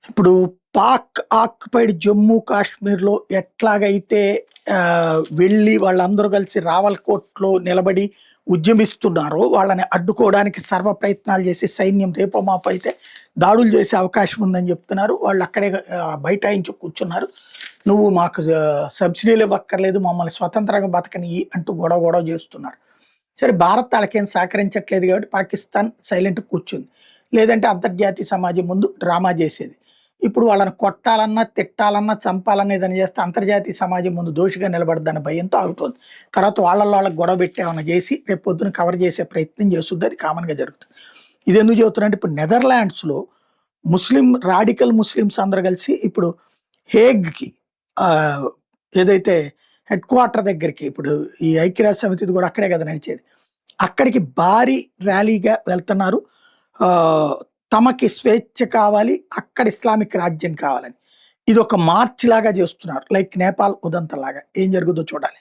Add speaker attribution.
Speaker 1: ఇప్పుడు పాక్ ఆక్యుపైడ్ జమ్మూ కాశ్మీర్‌లో ఎట్లాగైతే వెళ్ళి వాళ్ళందరూ కలిసి రావల్కోట్‌లో నిలబడి ఉద్యమిస్తున్నారో, వాళ్ళని అడ్డుకోవడానికి సర్వ ప్రయత్నాలు చేసి సైన్యం రేపో మాపో అయితే దాడులు చేసే అవకాశం ఉందని చెప్తున్నారు. వాళ్ళు అక్కడే బైఠాయించి కూర్చున్నారు. "నువ్వు మాకు సబ్సిడీలు ఇవ్వక్కర్లేదు, మమ్మల్ని స్వతంత్రంగా బతకనియ్యి" అంటూ గొడవ గొడవ చేస్తున్నారు. సరే భారత్ ఆళ్ళకేం సహకరించట్లేదు కాబట్టి పాకిస్తాన్ సైలెంట్‌గా కూర్చుంది. లేదంటే అంతర్జాతీయ సమాజం ముందు డ్రామా చేసేది. ఇప్పుడు వాళ్ళని కొట్టాలన్నా, తిట్టాలన్నా, చంపాలన్నా ఏదైనా చేస్తే అంతర్జాతీయ సమాజం ముందు దోషిగా నిలబడద్దన్న భయంతో ఆగుతోంది. తర్వాత వాళ్ళలో వాళ్ళకి గొడవ పెట్టి ఏమన్నా చేసి రేపు పొద్దున కవర్ చేసే ప్రయత్నం చేస్తుంది. అది కామన్‌గా జరుగుతుంది. ఇదెందుకు చెబుతున్నానంటే ఇప్పుడు నెదర్లాండ్స్‌లో రాడికల్ ముస్లిమ్స్ అందరూ కలిసి ఇప్పుడు హేగ్‌కి ఆహ్, ఏదైతే హెడ్ క్వార్టర్ దగ్గరికి ఇప్పుడు ఈ ఐక్యరాజ్య సమితిది కూడా అక్కడే కదా నడిచేది. అక్కడికి భారీ ర్యాలీగా వెళ్తున్నారు. ఆహ్, తమకి స్వేచ్ఛ కావాలి, అక్కడ ఇస్లామిక్ రాజ్యం కావాలని. ఇదొక మార్చ్ లాగా చేస్తున్నారు. లైక్ నేపాల్ ఉదంతంలాగా. ఏం జరుగుద్దో చూడాలి.